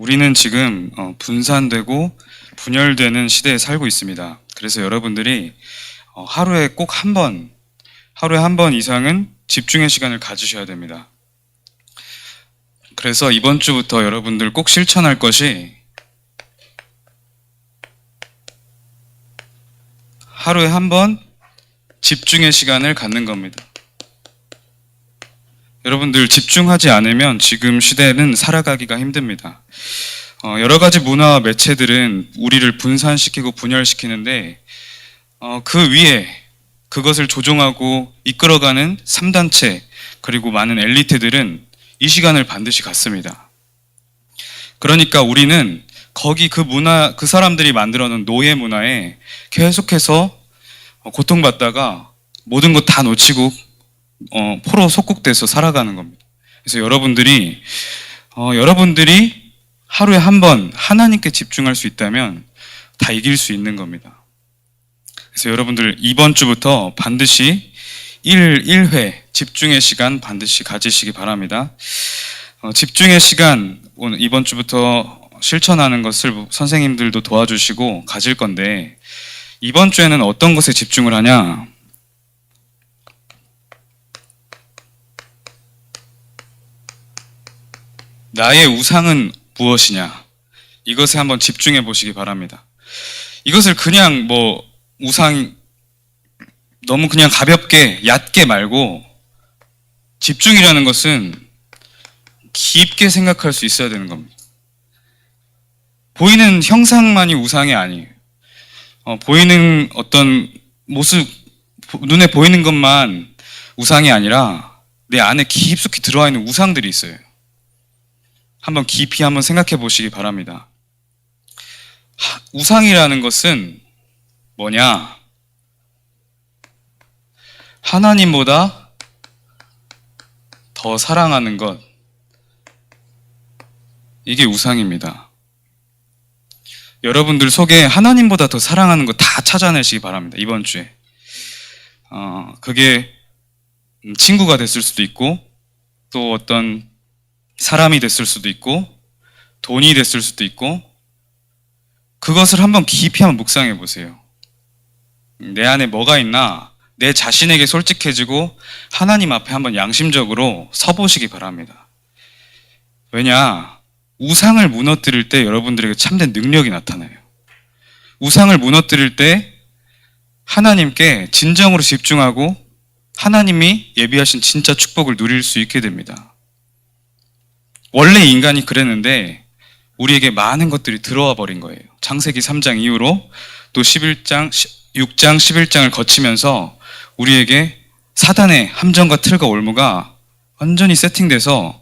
우리는 지금 분산되고 분열되는 시대에 살고 있습니다. 그래서 여러분들이 하루에 한 번 이상은 집중의 시간을 가지셔야 됩니다. 그래서 이번 주부터 여러분들 꼭 실천할 것이 하루에 한 번 집중의 시간을 갖는 겁니다. 여러분들 집중하지 않으면 지금 시대는 살아가기가 힘듭니다. 여러 가지 문화와 매체들은 우리를 분산시키고 분열시키는데 그 위에 그것을 조종하고 이끌어가는 3단체 그리고 많은 엘리트들은 이 시간을 반드시 갖습니다. 그러니까 우리는 거기 그 사람들이 만들어 놓은 노예 문화에 계속해서 고통받다가 모든 것 다 놓치고 포로 속국돼서 살아가는 겁니다. 그래서 여러분들이 하루에 한 번 하나님께 집중할 수 있다면 다 이길 수 있는 겁니다. 그래서 여러분들 이번 주부터 반드시 1회 집중의 시간 반드시 가지시기 바랍니다. 집중의 시간 오늘 이번 주부터 실천하는 것을 선생님들도 도와주시고 가질 건데 이번 주에는 어떤 것에 집중을 하냐? 나의 우상은 무엇이냐? 이것에 한번 집중해 보시기 바랍니다. 이것을 그냥 우상 너무 그냥 가볍게 얕게 말고 집중이라는 것은 깊게 생각할 수 있어야 되는 겁니다. 보이는 형상만이 우상이 아니에요. 보이는 어떤 모습, 눈에 보이는 것만 우상이 아니라 내 안에 깊숙이 들어와 있는 우상들이 있어요. 한번 깊이 한번 생각해 보시기 바랍니다. 우상이라는 것은 뭐냐? 하나님보다 더 사랑하는 것. 이게 우상입니다. 여러분들 속에 하나님보다 더 사랑하는 것 다 찾아내시기 바랍니다. 이번 주에. 그게 친구가 됐을 수도 있고, 또 어떤 사람이 됐을 수도 있고, 돈이 됐을 수도 있고, 그것을 한번 깊이 한번 묵상해 보세요. 내 안에 뭐가 있나, 내 자신에게 솔직해지고 하나님 앞에 한번 양심적으로 서보시기 바랍니다. 왜냐? 우상을 무너뜨릴 때 여러분들에게 참된 능력이 나타나요. 우상을 무너뜨릴 때 하나님께 진정으로 집중하고 하나님이 예비하신 진짜 축복을 누릴 수 있게 됩니다. 원래 인간이 그랬는데 우리에게 많은 것들이 들어와 버린 거예요. 창세기 3장 이후로 또 6장, 11장을 거치면서 우리에게 사단의 함정과 틀과 올무가 완전히 세팅돼서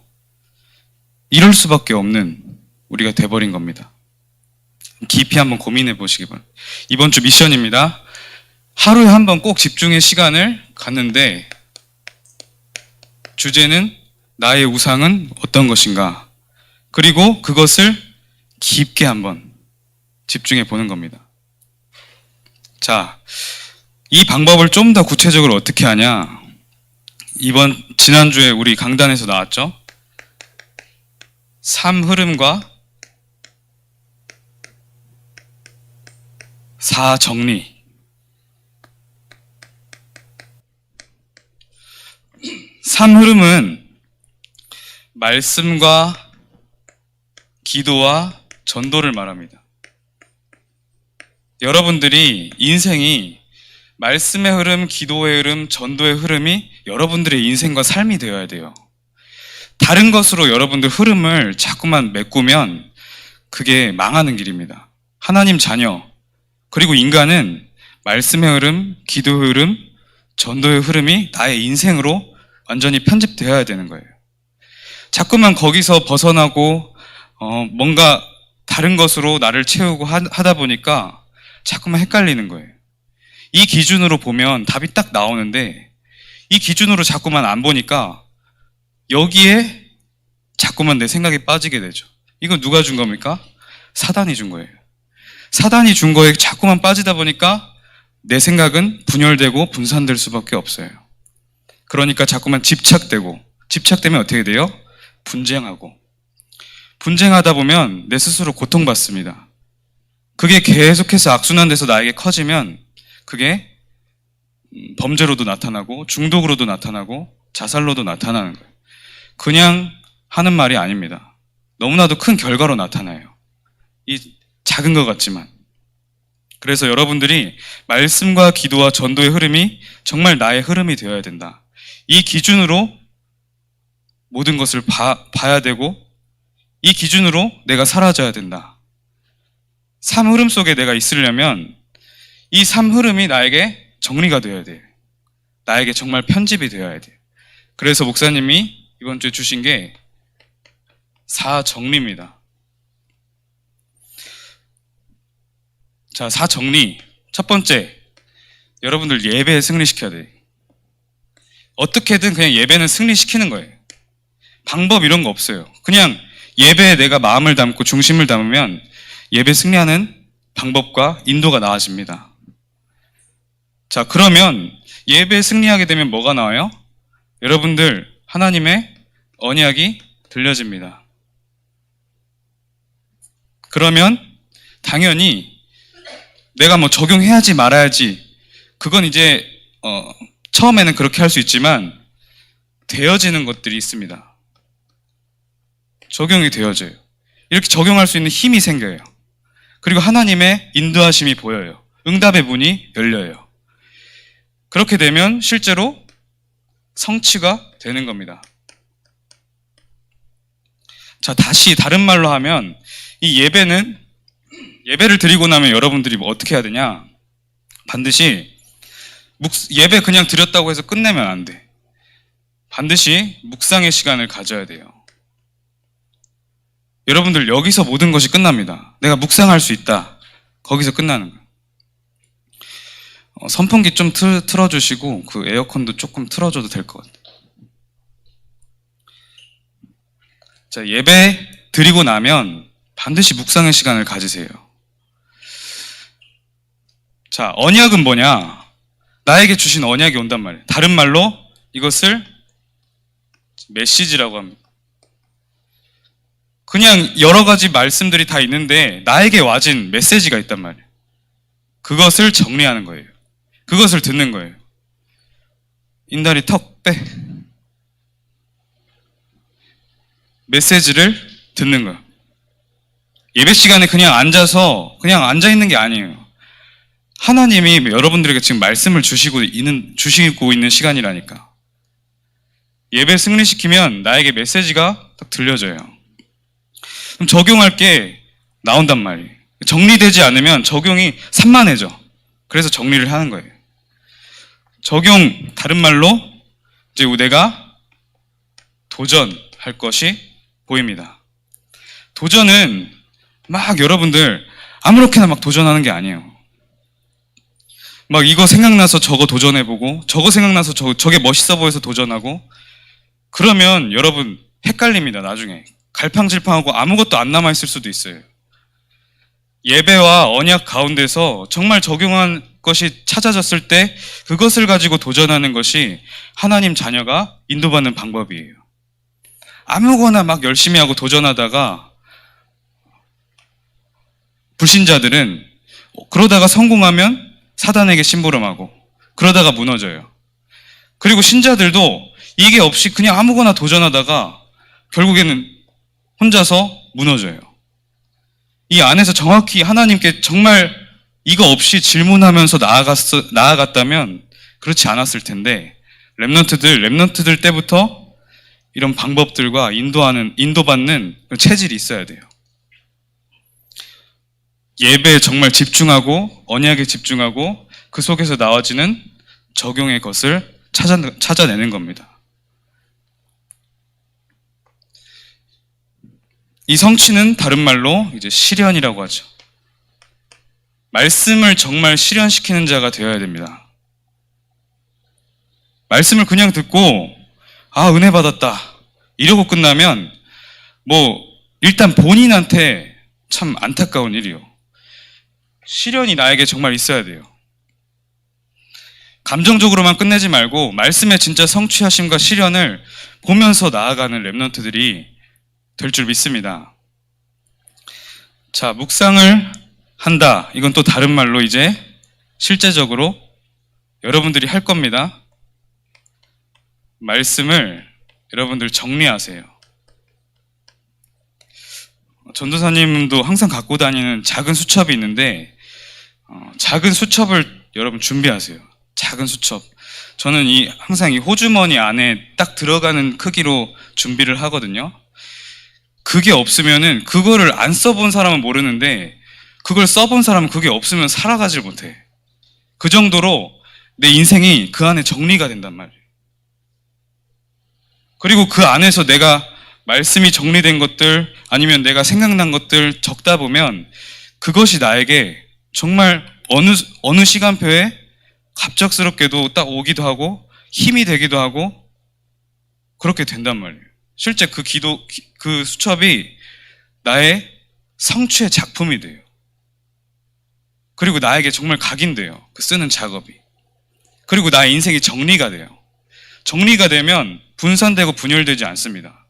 이럴 수밖에 없는 우리가 돼버린 겁니다. 깊이 한번 고민해 보시기 바랍니다. 이번 주 미션입니다. 하루에 한 번 꼭 집중의 시간을 갖는데 주제는 나의 우상은 어떤 것인가? 그리고 그것을 깊게 한번 집중해 보는 겁니다. 자, 이 방법을 좀 더 구체적으로 어떻게 하냐? 지난주에 우리 강단에서 나왔죠? 삶 흐름과 사정리. 삶 흐름은 말씀과 기도와 전도를 말합니다. 여러분들이 인생이 말씀의 흐름, 기도의 흐름, 전도의 흐름이 여러분들의 인생과 삶이 되어야 돼요. 다른 것으로 여러분들 흐름을 자꾸만 메꾸면 그게 망하는 길입니다. 하나님 자녀, 그리고 인간은 말씀의 흐름, 기도의 흐름, 전도의 흐름이 나의 인생으로 완전히 편집되어야 되는 거예요. 자꾸만 거기서 벗어나고 뭔가 다른 것으로 나를 채우고 하다 보니까 자꾸만 헷갈리는 거예요. 이 기준으로 보면 답이 딱 나오는데 이 기준으로 자꾸만 안 보니까 여기에 자꾸만 내 생각이 빠지게 되죠. 이건 누가 준 겁니까? 사단이 준 거예요. 사단이 준 거에 자꾸만 빠지다 보니까 내 생각은 분열되고 분산될 수밖에 없어요. 그러니까 자꾸만 집착되면 어떻게 돼요? 분쟁하고 분쟁하다 보면 내 스스로 고통받습니다. 그게 계속해서 악순환돼서 나에게 커지면 그게 범죄로도 나타나고 중독으로도 나타나고 자살로도 나타나는 거예요. 그냥 하는 말이 아닙니다. 너무나도 큰 결과로 나타나요. 이 작은 것 같지만. 그래서 여러분들이 말씀과 기도와 전도의 흐름이 정말 나의 흐름이 되어야 된다. 이 기준으로 모든 것을 봐야 되고 이 기준으로 내가 사라져야 된다. 삶 흐름 속에 내가 있으려면 이 삶 흐름이 나에게 정리가 되어야 돼. 나에게 정말 편집이 되어야 돼. 그래서 목사님이 이번 주에 주신 게 4정리입니다. 자, 4정리. 첫 번째, 여러분들 예배에 승리시켜야 돼. 어떻게든 그냥 예배는 승리시키는 거예요. 방법 이런 거 없어요. 그냥 예배에 내가 마음을 담고 중심을 담으면 예배 승리하는 방법과 인도가 나아집니다. 자, 그러면 예배에 승리하게 되면 뭐가 나와요? 여러분들, 하나님의 언약이 들려집니다. 그러면 당연히 내가 뭐 적용해야지 말아야지 그건 이제 처음에는 그렇게 할 수 있지만 되어지는 것들이 있습니다. 적용이 되어져요. 이렇게 적용할 수 있는 힘이 생겨요. 그리고 하나님의 인도하심이 보여요. 응답의 문이 열려요. 그렇게 되면 실제로 성취가 되는 겁니다. 자, 다시 다른 말로 하면 이 예배를 드리고 나면 여러분들이 뭐 어떻게 해야 되냐? 반드시 예배 그냥 드렸다고 해서 끝내면 안 돼. 반드시 묵상의 시간을 가져야 돼요. 여러분들 여기서 모든 것이 끝납니다. 내가 묵상할 수 있다. 거기서 끝나는 거예요. 선풍기 좀 틀어주시고 그 에어컨도 조금 틀어줘도 될 것 같아요. 자, 예배 드리고 나면 반드시 묵상의 시간을 가지세요. 자, 언약은 뭐냐? 나에게 주신 언약이 온단 말이에요. 다른 말로 이것을 메시지라고 합니다. 그냥 여러 가지 말씀들이 다 있는데 나에게 와진 메시지가 있단 말이에요. 그것을 정리하는 거예요. 그것을 듣는 거예요. 인다리 턱 빼. 메시지를 듣는 거예요. 예배 시간에 그냥 앉아 있는 게 아니에요. 하나님이 여러분들에게 지금 말씀을 주시고 있는 시간이라니까. 예배 승리시키면 나에게 메시지가 딱 들려져요. 그럼 적용할 게 나온단 말이에요. 정리되지 않으면 적용이 산만해져. 그래서 정리를 하는 거예요. 적용, 다른 말로 이제 내가 도전할 것이 보입니다. 도전은 막 여러분들 아무렇게나 막 도전하는 게 아니에요. 막 이거 생각나서 저거 도전해보고 저거 생각나서 저게 멋있어 보여서 도전하고 그러면 여러분 헷갈립니다. 나중에 갈팡질팡하고 아무것도 안 남아있을 수도 있어요. 예배와 언약 가운데서 정말 적용한 것이 찾아졌을 때 그것을 가지고 도전하는 것이 하나님 자녀가 인도받는 방법이에요. 아무거나 막 열심히 하고 도전하다가 불신자들은 그러다가 성공하면 사단에게 심부름하고 그러다가 무너져요. 그리고 신자들도 이게 없이 그냥 아무거나 도전하다가 결국에는 혼자서 무너져요. 이 안에서 정확히 하나님께 정말 이거 없이 질문하면서 나아갔다면 그렇지 않았을 텐데 렘넌트들 때부터 이런 방법들과 인도받는 체질이 있어야 돼요. 예배에 정말 집중하고 언약에 집중하고 그 속에서 나와지는 적용의 것을 찾아내는 겁니다. 이 성취는 다른 말로 이제 실현이라고 하죠. 말씀을 정말 실현시키는 자가 되어야 됩니다. 말씀을 그냥 듣고 은혜 받았다 이러고 끝나면 일단 본인한테 참 안타까운 일이요. 실현이 나에게 정말 있어야 돼요. 감정적으로만 끝내지 말고 말씀의 진짜 성취하심과 실현을 보면서 나아가는 렘넌트들이 될 줄 믿습니다. 자, 묵상을 한다. 이건 또 다른 말로 이제 실제적으로 여러분들이 할 겁니다. 말씀을 여러분들 정리하세요. 전도사님도 항상 갖고 다니는 작은 수첩이 있는데 작은 수첩을 여러분 준비하세요. 작은 수첩. 저는 항상 이 호주머니 안에 딱 들어가는 크기로 준비를 하거든요. 그게 없으면은 그거를 안 써본 사람은 모르는데 그걸 써본 사람은 그게 없으면 살아가질 못해. 그 정도로 내 인생이 그 안에 정리가 된단 말이에요. 그리고 그 안에서 내가 말씀이 정리된 것들 아니면 내가 생각난 것들 적다 보면 그것이 나에게 정말 어느 시간표에 갑작스럽게도 딱 오기도 하고 힘이 되기도 하고 그렇게 된단 말이에요. 실제 그 수첩이 나의 성취의 작품이 돼요. 그리고 나에게 정말 각인돼요. 그 쓰는 작업이. 그리고 나의 인생이 정리가 돼요. 정리가 되면 분산되고 분열되지 않습니다.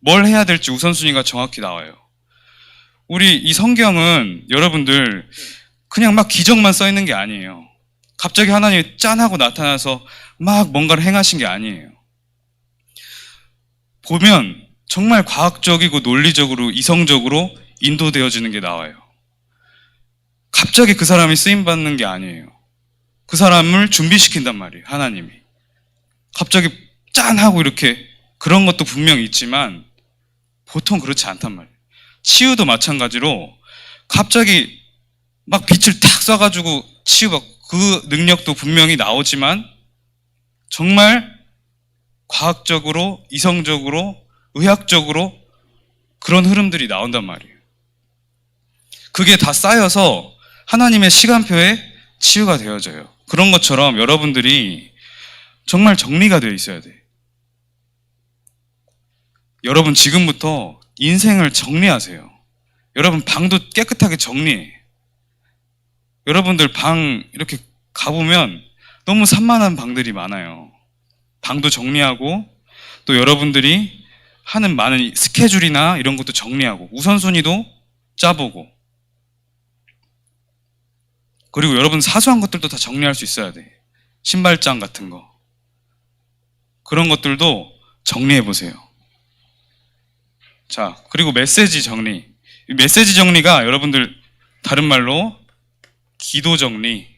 뭘 해야 될지 우선순위가 정확히 나와요. 우리 이 성경은 여러분들 그냥 막 기적만 써 있는 게 아니에요. 갑자기 하나님이 짠 하고 나타나서 막 뭔가를 행하신 게 아니에요. 보면 정말 과학적이고 논리적으로 이성적으로 인도되어지는 게 나와요. 갑자기 그 사람이 쓰임받는 게 아니에요. 그 사람을 준비시킨단 말이에요. 하나님이. 갑자기 짠 하고 이렇게 그런 것도 분명히 있지만 보통 그렇지 않단 말이에요. 치유도 마찬가지로 갑자기 막 빛을 탁 쏴가지고 치유받고 그 능력도 분명히 나오지만 정말 과학적으로, 이성적으로, 의학적으로 그런 흐름들이 나온단 말이에요. 그게 다 쌓여서 하나님의 시간표에 치유가 되어져요. 그런 것처럼 여러분들이 정말 정리가 되어 있어야 돼요. 여러분 지금부터 인생을 정리하세요. 여러분 방도 깨끗하게 정리해. 여러분들 방 이렇게 가보면 너무 산만한 방들이 많아요. 방도 정리하고 또 여러분들이 하는 많은 스케줄이나 이런 것도 정리하고 우선순위도 짜보고 그리고 여러분 사소한 것들도 다 정리할 수 있어야 돼. 신발장 같은 거. 그런 것들도 정리해 보세요. 자, 그리고 메시지 정리. 메시지 정리가 여러분들 다른 말로 기도 정리.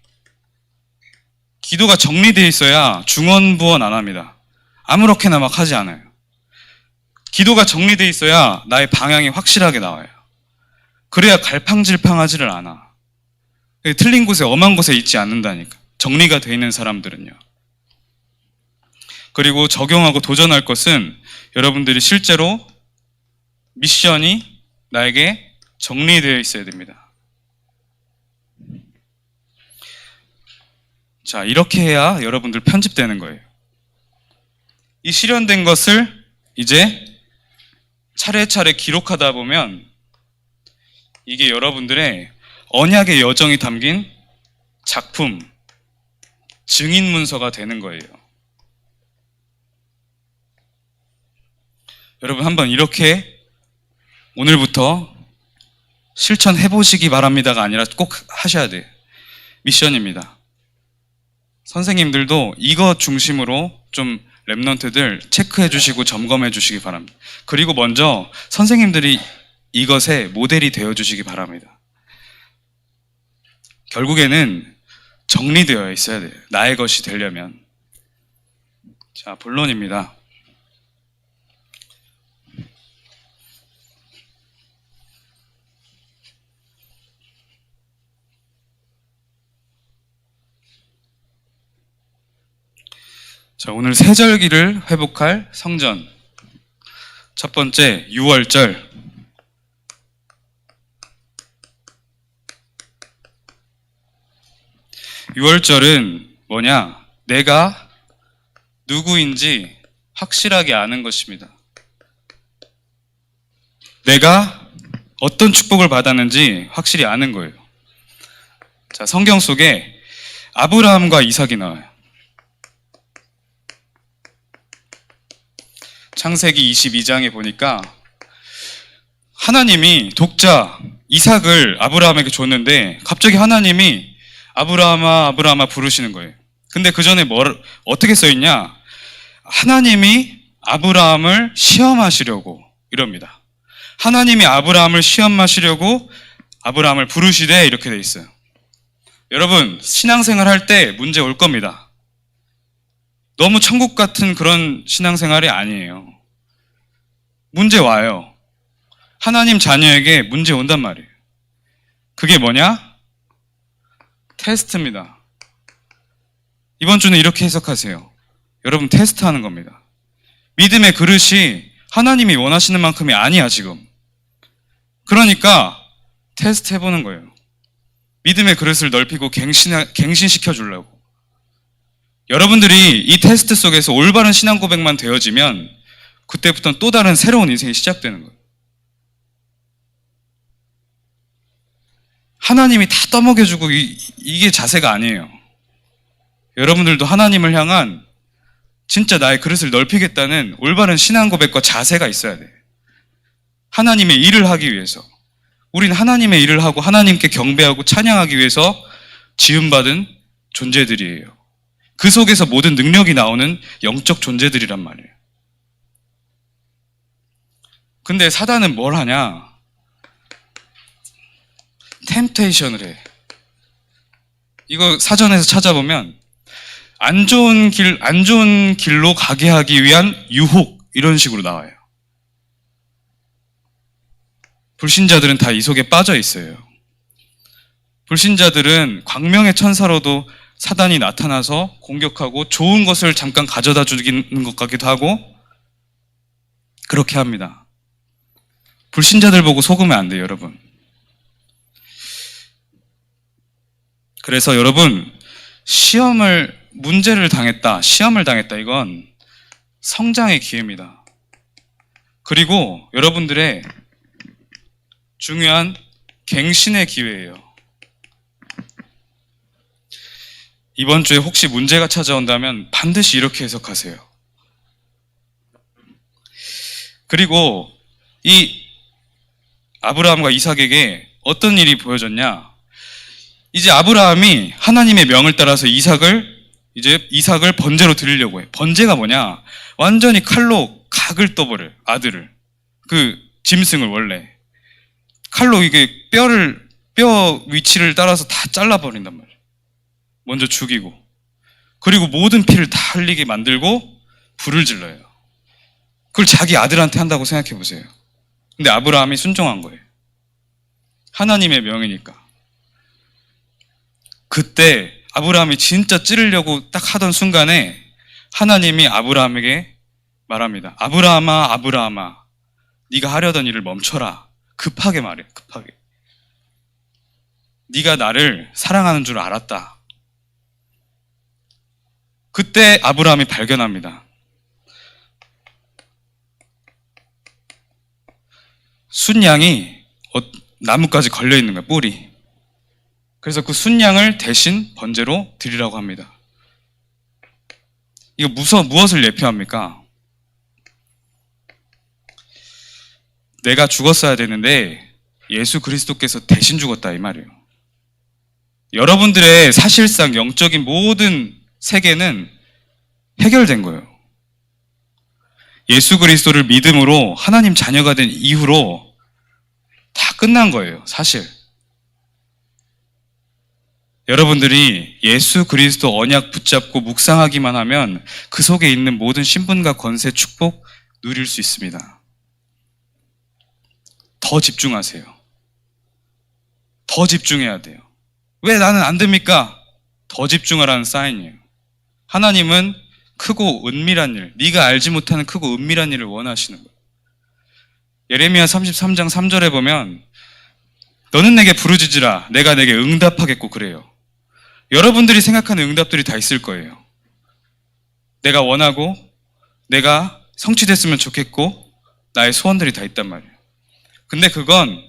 기도가 정리되어 있어야 중언부언 안 합니다. 아무렇게나 막 하지 않아요. 기도가 정리되어 있어야 나의 방향이 확실하게 나와요. 그래야 갈팡질팡하지를 않아. 틀린 곳에 엄한 곳에 있지 않는다니까. 정리가 되어 있는 사람들은요. 그리고 적용하고 도전할 것은 여러분들이 실제로 미션이 나에게 정리되어 있어야 됩니다. 자, 이렇게 해야 여러분들 편집되는 거예요. 이 실현된 것을 이제 차례차례 기록하다 보면 이게 여러분들의 언약의 여정이 담긴 작품, 증인 문서가 되는 거예요. 여러분 한번 이렇게 오늘부터 실천해 보시기 바랍니다가 아니라 꼭 하셔야 돼요. 미션입니다. 선생님들도 이거 중심으로 좀 랩넌트들 체크해 주시고 점검해 주시기 바랍니다. 그리고 먼저 선생님들이 이것의 모델이 되어 주시기 바랍니다. 결국에는 정리되어 있어야 돼요. 나의 것이 되려면. 자, 본론입니다. 자, 오늘 세절기를 회복할 성전. 첫 번째, 6월절. 유월절은 뭐냐? 내가 누구인지 확실하게 아는 것입니다. 내가 어떤 축복을 받았는지 확실히 아는 거예요. 자, 성경 속에 아브라함과 이삭이 나와요. 창세기 22장에 보니까 하나님이 독자 이삭을 아브라함에게 줬는데 갑자기 하나님이 아브라함아 아브라함아 부르시는 거예요. 근데 그 전에 어떻게 써 있냐? 하나님이 아브라함을 시험하시려고 이럽니다. 하나님이 아브라함을 시험하시려고 아브라함을 부르시되 이렇게 돼 있어요. 여러분, 신앙생활 할 때 문제 올 겁니다. 너무 천국 같은 그런 신앙생활이 아니에요. 문제 와요. 하나님 자녀에게 문제 온단 말이에요. 그게 뭐냐? 테스트입니다. 이번 주는 이렇게 해석하세요. 여러분, 테스트하는 겁니다. 믿음의 그릇이 하나님이 원하시는 만큼이 아니야, 지금. 그러니까 테스트 해보는 거예요. 믿음의 그릇을 넓히고 갱신시켜 주려고. 여러분들이 이 테스트 속에서 올바른 신앙 고백만 되어지면 그때부터는 또 다른 새로운 인생이 시작되는 거예요. 하나님이 다 떠먹여주고 이게 자세가 아니에요. 여러분들도 하나님을 향한 진짜 나의 그릇을 넓히겠다는 올바른 신앙 고백과 자세가 있어야 돼. 하나님의 일을 하기 위해서. 우린 하나님의 일을 하고 하나님께 경배하고 찬양하기 위해서 지음받은 존재들이에요. 그 속에서 모든 능력이 나오는 영적 존재들이란 말이에요. 근데 사단은 뭘 하냐? 템테이션을 해. 이거 사전에서 찾아보면 안 좋은 길로 가게 하기 위한 유혹, 이런 식으로 나와요. 불신자들은 다 이 속에 빠져 있어요. 불신자들은 광명의 천사로도 사단이 나타나서 공격하고 좋은 것을 잠깐 가져다 주는 것 같기도 하고 그렇게 합니다. 불신자들 보고 속으면 안 돼요, 여러분. 그래서 여러분, 문제를 당했다, 시험을 당했다, 이건 성장의 기회입니다. 그리고 여러분들의 중요한 갱신의 기회예요. 이번 주에 혹시 문제가 찾아온다면 반드시 이렇게 해석하세요. 그리고 이 아브라함과 이삭에게 어떤 일이 보여졌냐? 이제 아브라함이 하나님의 명을 따라서 이삭을 번제로 드리려고 해. 번제가 뭐냐? 완전히 칼로 각을 떠버려요. 아들을. 그 짐승을 원래. 칼로 이게 뼈 위치를 따라서 다 잘라버린단 말이에요. 먼저 죽이고. 그리고 모든 피를 다 흘리게 만들고 불을 질러요. 그걸 자기 아들한테 한다고 생각해 보세요. 근데 아브라함이 순종한 거예요. 하나님의 명이니까. 그때 아브라함이 진짜 찌르려고 딱 하던 순간에 하나님이 아브라함에게 말합니다. 아브라함아, 아브라함아, 네가 하려던 일을 멈춰라. 급하게 말해요. 급하게. 네가 나를 사랑하는 줄 알았다. 그때 아브라함이 발견합니다. 순양이 나무까지 걸려있는 거야, 뿔이. 그래서 그 순양을 대신 번제로 드리라고 합니다. 이거 무엇을 예표합니까? 내가 죽었어야 되는데 예수 그리스도께서 대신 죽었다, 이 말이에요. 여러분들의 사실상 영적인 모든 세계는 해결된 거예요. 예수 그리스도를 믿음으로 하나님 자녀가 된 이후로 다 끝난 거예요, 사실. 여러분들이 예수 그리스도 언약 붙잡고 묵상하기만 하면 그 속에 있는 모든 신분과 권세, 축복 누릴 수 있습니다. 더 집중하세요. 더 집중해야 돼요. 왜 나는 안 됩니까? 더 집중하라는 사인이에요. 하나님은 크고 은밀한 일, 네가 알지 못하는 크고 은밀한 일을 원하시는 거예요. 예레미야 33장 3절에 보면 너는 내게 부르짖으라 내가 내게 응답하겠고 그래요. 여러분들이 생각하는 응답들이 다 있을 거예요. 내가 원하고 내가 성취됐으면 좋겠고 나의 소원들이 다 있단 말이에요. 근데 그건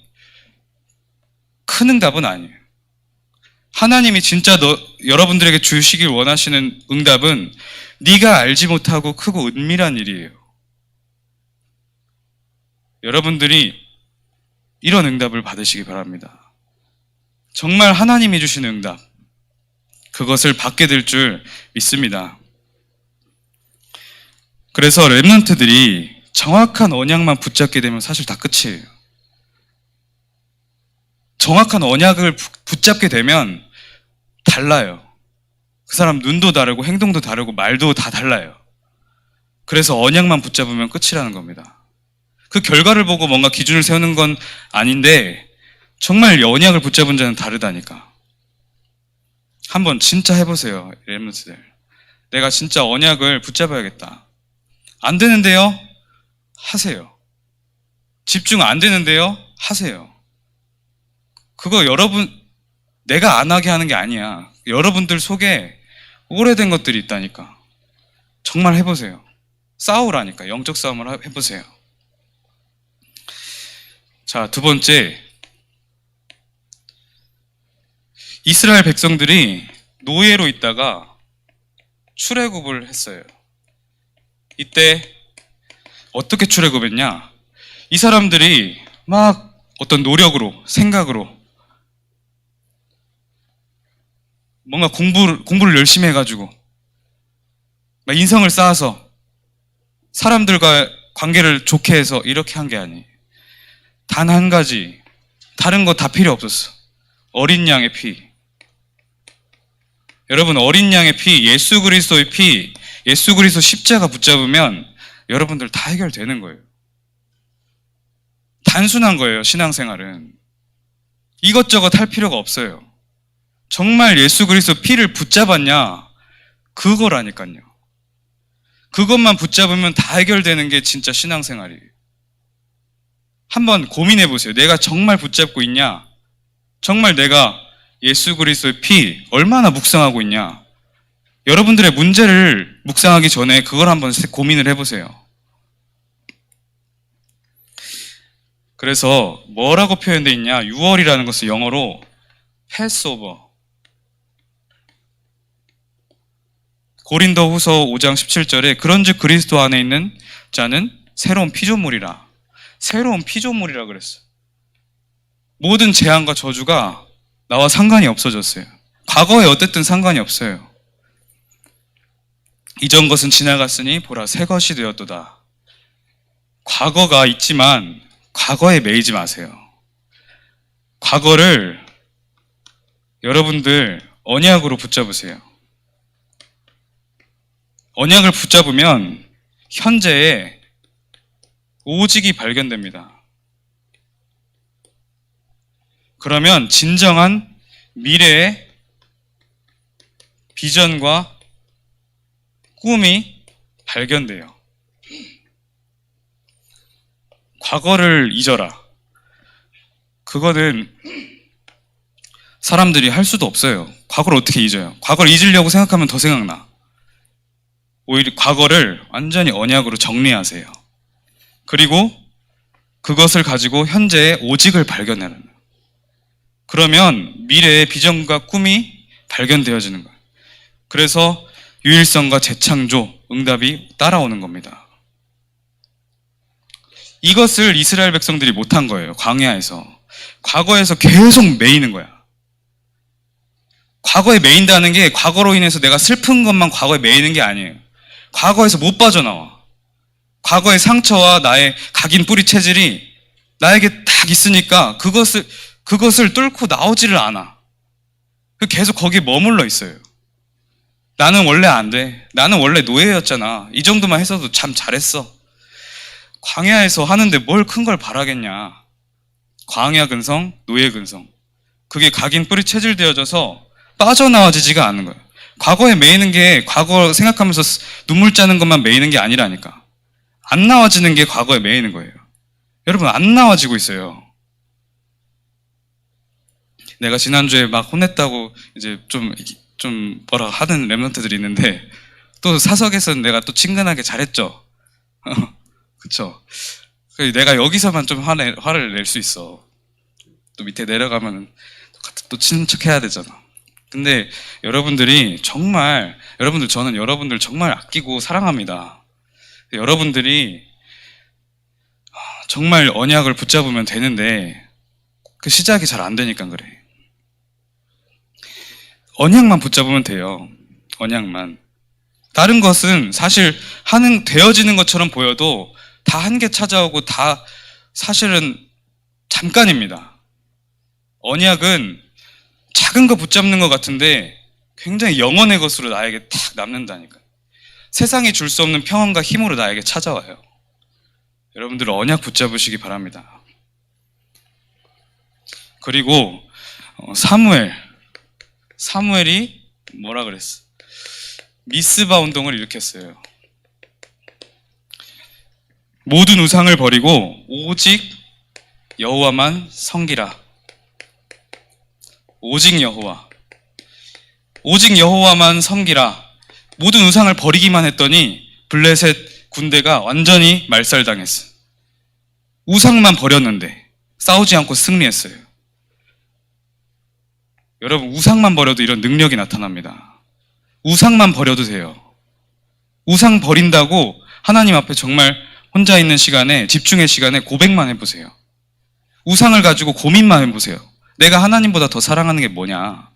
큰 응답은 아니에요. 하나님이 진짜 여러분들에게 주시길 원하시는 응답은 네가 알지 못하고 크고 은밀한 일이에요. 여러분들이 이런 응답을 받으시기 바랍니다. 정말 하나님이 주시는 응답, 그것을 받게 될 줄 믿습니다. 그래서 렘넌트들이 정확한 언약만 붙잡게 되면 사실 다 끝이에요. 정확한 언약을 붙잡게 되면 달라요. 그 사람 눈도 다르고 행동도 다르고 말도 다 달라요. 그래서 언약만 붙잡으면 끝이라는 겁니다. 그 결과를 보고 뭔가 기준을 세우는 건 아닌데 정말 언약을 붙잡은 자는 다르다니까. 한번 진짜 해보세요, 렘넌트들. 내가 진짜 언약을 붙잡아야겠다. 안 되는데요? 하세요. 집중 안 되는데요? 하세요. 그거 내가 안 하게 하는 게 아니야. 여러분들 속에 오래된 것들이 있다니까. 정말 해보세요. 싸우라니까. 영적 싸움을 해보세요. 자, 두 번째. 이스라엘 백성들이 노예로 있다가 출애굽을 했어요. 이때 어떻게 출애굽했냐? 이 사람들이 막 어떤 노력으로, 생각으로 뭔가 공부를 열심히 해가지고 막 인성을 쌓아서 사람들과 관계를 좋게 해서 이렇게 한 게 아니에요. 단 한 가지, 다른 거 다 필요 없었어. 어린 양의 피. 여러분, 어린 양의 피, 예수 그리스도의 피, 예수 그리스도 십자가 붙잡으면 여러분들 다 해결되는 거예요. 단순한 거예요, 신앙생활은. 이것저것 할 필요가 없어요. 정말 예수 그리스도 피를 붙잡았냐? 그거라니까요. 그것만 붙잡으면 다 해결되는 게 진짜 신앙생활이에요. 한번 고민해 보세요. 내가 정말 붙잡고 있냐? 정말 내가 예수 그리스도의 피 얼마나 묵상하고 있냐? 여러분들의 문제를 묵상하기 전에 그걸 한번 고민을 해보세요. 그래서 뭐라고 표현되어 있냐? 6월이라는 것은 영어로 패스오버. 고린도후서 5장 17절에 그런즉 그리스도 안에 있는 자는 새로운 피조물이라. 새로운 피조물이라 그랬어요. 모든 재앙과 저주가 나와 상관이 없어졌어요. 과거에 어쨌든 상관이 없어요. 이전 것은 지나갔으니 보라 새 것이 되었도다. 과거가 있지만 과거에 매이지 마세요. 과거를 여러분들 언약으로 붙잡으세요. 언약을 붙잡으면 현재의 오직이 발견됩니다. 그러면 진정한 미래의 비전과 꿈이 발견돼요. 과거를 잊어라. 그거는 사람들이 할 수도 없어요. 과거를 어떻게 잊어요? 과거를 잊으려고 생각하면 더 생각나. 오히려 과거를 완전히 언약으로 정리하세요. 그리고 그것을 가지고 현재의 오직을 발견하는 거예요. 그러면 미래의 비전과 꿈이 발견되어지는 거예요. 그래서 유일성과 재창조, 응답이 따라오는 겁니다. 이것을 이스라엘 백성들이 못한 거예요. 광야에서. 과거에서 계속 매이는 거야. 과거에 매인다는 게 과거로 인해서 내가 슬픈 것만 과거에 매이는 게 아니에요. 과거에서 못 빠져나와. 과거의 상처와 나의 각인 뿌리 체질이 나에게 딱 있으니까 그것을 뚫고 나오지를 않아. 계속 거기에 머물러 있어요. 나는 원래 안 돼. 나는 원래 노예였잖아. 이 정도만 했어도 참 잘했어. 광야에서 하는데 뭘 큰 걸 바라겠냐. 광야 근성, 노예 근성. 그게 각인 뿌리 체질되어져서 빠져나와지지가 않는 거예요. 과거에 매이는 게 과거 생각하면서 눈물 짜는 것만 매이는 게 아니라니까. 안 나와지는 게 과거에 매이는 거예요. 여러분, 안 나와지고 있어요. 내가 지난주에 막 혼냈다고 이제 좀 뭐라 하는 렘넌트들이 있는데 또 사석에서는 내가 또 친근하게 잘했죠. 그쵸? 내가 여기서만 좀 화를 낼 수 있어. 또 밑에 내려가면 또 친한 척 해야 되잖아. 근데 여러분들이 정말, 저는 여러분들 정말 아끼고 사랑합니다. 여러분들이 정말 언약을 붙잡으면 되는데 그 시작이 잘 안 되니까 그래. 언약만 붙잡으면 돼요. 언약만. 다른 것은 사실 되어지는 것처럼 보여도 다 한계 찾아오고 다 사실은 잠깐입니다. 언약은 작은 거 붙잡는 것 같은데 굉장히 영원의 것으로 나에게 탁 남는다니까요. 세상이 줄 수 없는 평안과 힘으로 나에게 찾아와요. 여러분들 언약 붙잡으시기 바랍니다. 그리고 사무엘이 뭐라 그랬어? 미스바 운동을 일으켰어요. 모든 우상을 버리고 오직 여호와만 섬기라. 오직 여호와만 섬기라. 모든 우상을 버리기만 했더니 블레셋 군대가 완전히 말살당했어. 우상만 버렸는데 싸우지 않고 승리했어요. 여러분, 우상만 버려도 이런 능력이 나타납니다. 우상만 버려도 돼요. 우상 버린다고 하나님 앞에 정말 혼자 있는 시간에, 집중의 시간에 고백만 해보세요. 우상을 가지고 고민만 해보세요. 내가 하나님보다 더 사랑하는 게 뭐냐?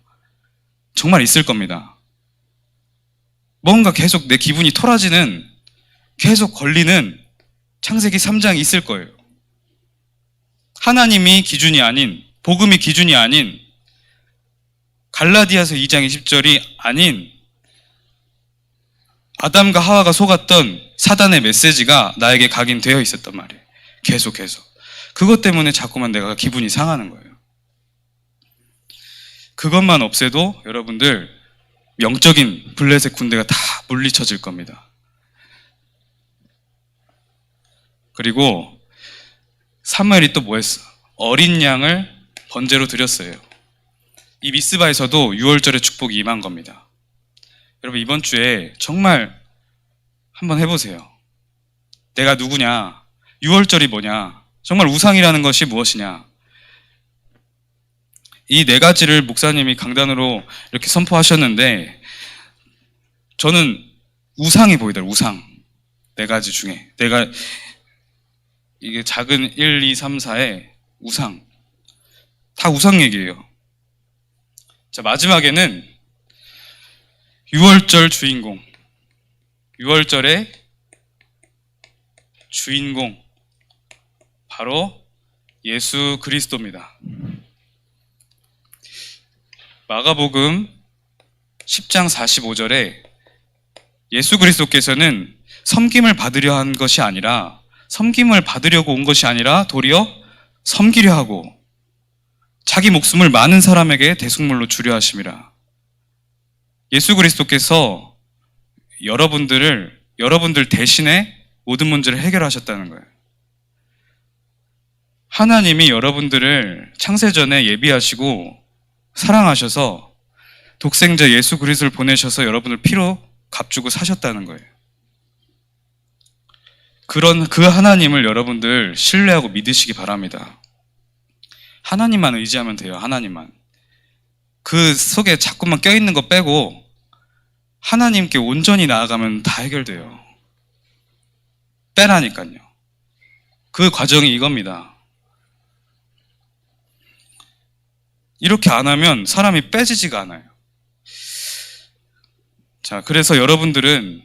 정말 있을 겁니다. 뭔가 계속 내 기분이 토라지는, 계속 걸리는 창세기 3장이 있을 거예요. 하나님이 기준이 아닌, 복음이 기준이 아닌, 갈라디아서 2장 20절이 아닌 아담과 하와가 속았던 사단의 메시지가 나에게 각인되어 있었단 말이에요. 계속. 그것 때문에 자꾸만 내가 기분이 상하는 거예요. 그것만 없애도 여러분들 영적인 블레셋 군대가 다 물리쳐질 겁니다. 그리고 사무엘이 또 뭐 했어? 어린 양을 번제로 드렸어요. 이 미스바에서도 6월절의 축복이 임한 겁니다. 여러분, 이번 주에 정말 한번 해보세요. 내가 누구냐? 6월절이 뭐냐? 정말 우상이라는 것이 무엇이냐? 이 네 가지를 목사님이 강단으로 이렇게 선포하셨는데 저는 우상이 보이더라고요. 우상. 네 가지 중에. 이게 작은 1, 2, 3, 4의 우상. 다 우상 얘기예요. 자, 마지막에는 6월절 주인공. 6월절의 주인공. 바로 예수 그리스도입니다. 마가복음 10장 45절에 예수 그리스도께서는 섬김을 받으려 한 것이 아니라, 섬김을 받으려고 온 것이 아니라 도리어 섬기려 하고 자기 목숨을 많은 사람에게 대속물로 주려 하심이라. 예수 그리스도께서 여러분들 대신에 모든 문제를 해결하셨다는 거예요. 하나님이 여러분들을 창세전에 예비하시고 사랑하셔서 독생자 예수 그리스도를 보내셔서 여러분을 피로 값주고 사셨다는 거예요. 그 하나님을 여러분들 신뢰하고 믿으시기 바랍니다. 하나님만 의지하면 돼요. 하나님만. 그 속에 자꾸만 껴있는 거 빼고 하나님께 온전히 나아가면 다 해결돼요. 빼라니까요. 그 과정이 이겁니다. 이렇게 안 하면 사람이 빼지지가 않아요. 자, 그래서 여러분들은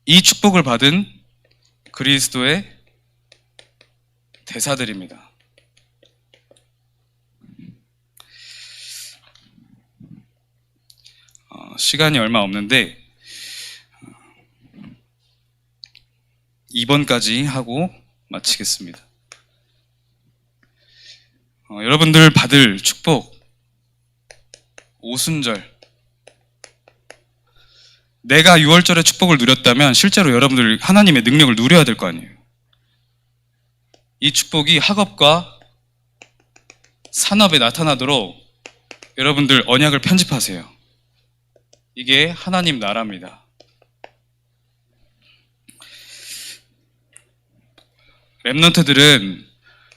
이 축복을 받은 그리스도의 대사들입니다. 시간이 얼마 없는데 2번까지 하고 마치겠습니다. 여러분들 받을 축복, 오순절. 내가 6월절의 축복을 누렸다면 실제로 여러분들 하나님의 능력을 누려야 될 거 아니에요. 이 축복이 학업과 산업에 나타나도록 여러분들 언약을 편집하세요. 이게 하나님 나라입니다. 랩런트들은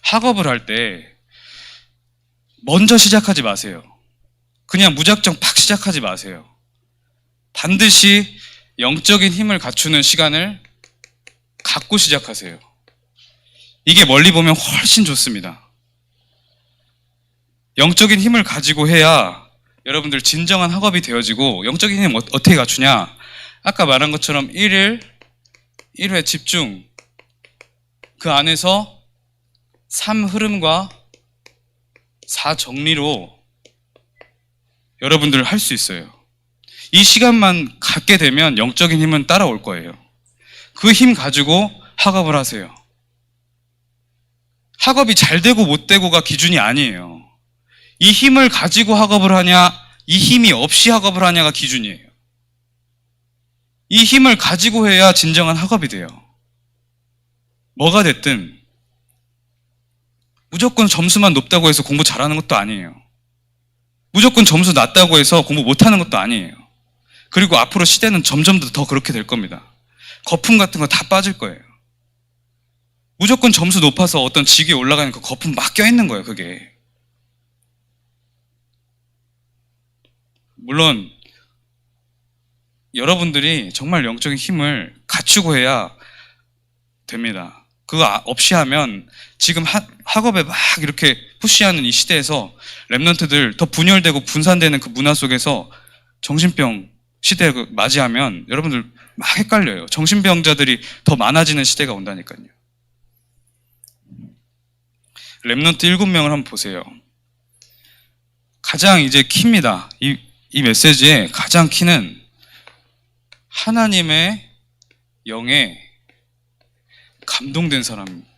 학업을 할 때 먼저 시작하지 마세요. 그냥 무작정 팍 시작하지 마세요. 반드시 영적인 힘을 갖추는 시간을 갖고 시작하세요. 이게 멀리 보면 훨씬 좋습니다. 영적인 힘을 가지고 해야 여러분들 진정한 학업이 되어지고, 영적인 힘 어떻게 갖추냐? 아까 말한 것처럼 1회 집중, 그 안에서 3 흐름과 4 정리로 여러분들 할 수 있어요. 이 시간만 갖게 되면 영적인 힘은 따라올 거예요. 그 힘 가지고 학업을 하세요. 학업이 잘 되고 못 되고가 기준이 아니에요. 이 힘을 가지고 학업을 하냐, 이 힘이 없이 학업을 하냐가 기준이에요. 이 힘을 가지고 해야 진정한 학업이 돼요. 뭐가 됐든 무조건 점수만 높다고 해서 공부 잘하는 것도 아니에요. 무조건 점수 낮다고 해서 공부 못하는 것도 아니에요. 그리고 앞으로 시대는 점점 더 그렇게 될 겁니다. 거품 같은 거 다 빠질 거예요. 무조건 점수 높아서 어떤 직위에 올라가는 그 거품 막 껴있는 거예요, 그게. 물론 여러분들이 정말 영적인 힘을 갖추고 해야 됩니다. 그거 없이 하면 지금 학업에 막 이렇게 푸시하는 이 시대에서 랩런트들 더 분열되고 분산되는 그 문화 속에서 정신병 시대를 맞이하면 여러분들 막 헷갈려요. 정신병자들이 더 많아지는 시대가 온다니까요. 랩런트 7명을 한번 보세요. 가장 이제 키입니다. 이 메시지의 가장 키는 하나님의 영에 감동된 사람입니다.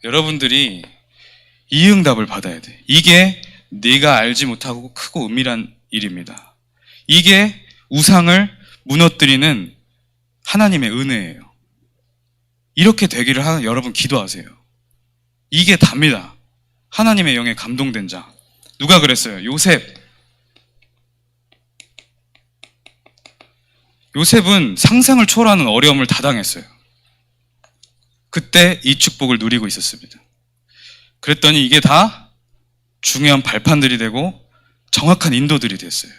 여러분들이 이 응답을 받아야 돼. 이게 네가 알지 못하고 크고 은밀한 일입니다. 이게 우상을 무너뜨리는 하나님의 은혜예요. 이렇게 되기를 여러분 기도하세요. 이게 답니다. 하나님의 영에 감동된 자. 누가 그랬어요? 요셉은 상상을 초월하는 어려움을 다 당했어요. 그때 이 축복을 누리고 있었습니다. 그랬더니 이게 다 중요한 발판들이 되고 정확한 인도들이 됐어요.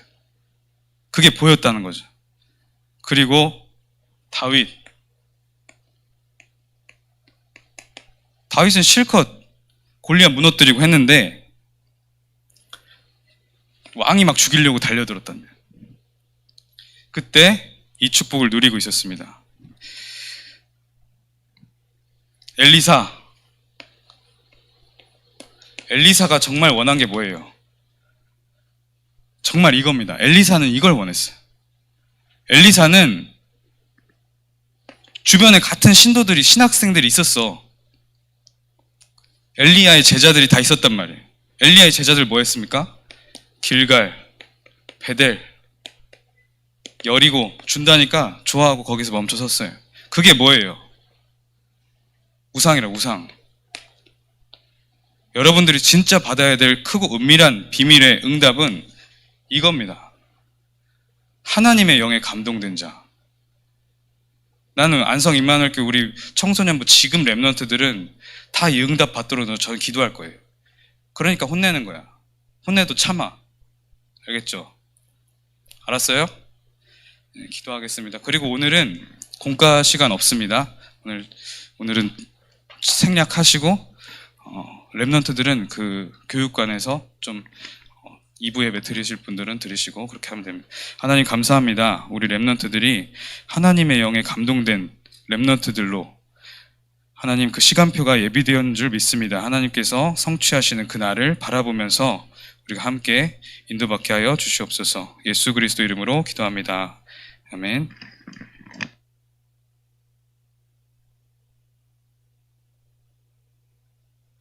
그게 보였다는 거죠. 그리고 다윗은 실컷 골리앗 무너뜨리고 했는데 왕이 막 죽이려고 달려들었답니다. 그때 이 축복을 누리고 있었습니다. 엘리사가 정말 원한 게 뭐예요? 정말 이겁니다. 엘리사는 이걸 원했어요. 엘리사는 주변에 같은 신학생들이 있었어. 엘리야의 제자들이 다 있었단 말이에요. 엘리야의 제자들 뭐 했습니까? 길갈, 베델, 여리고 준다니까 좋아하고 거기서 멈춰 섰어요. 그게 뭐예요? 우상. 여러분들이 진짜 받아야 될 크고 은밀한 비밀의 응답은 이겁니다. 하나님의 영에 감동된 자. 나는 안성 임마누엘교회 우리 청소년부 지금 랩런트들은 다 이 응답 받도록 저는 기도할 거예요. 그러니까 혼내는 거야. 혼내도 참아. 알겠죠? 알았어요? 네, 기도하겠습니다. 그리고 오늘은 공과 시간 없습니다. 오늘은 생략하시고 랩런트들은 그 교육관에서 좀 2부 예배 드리실 분들은 들으시고 그렇게 하면 됩니다. 하나님 감사합니다. 우리 랩런트들이 하나님의 영에 감동된 랩런트들로 하나님 그 시간표가 예비되었는 줄 믿습니다. 하나님께서 성취하시는 그 날을 바라보면서 우리가 함께 인도받게 하여 주시옵소서. 예수 그리스도 이름으로 기도합니다. 아멘.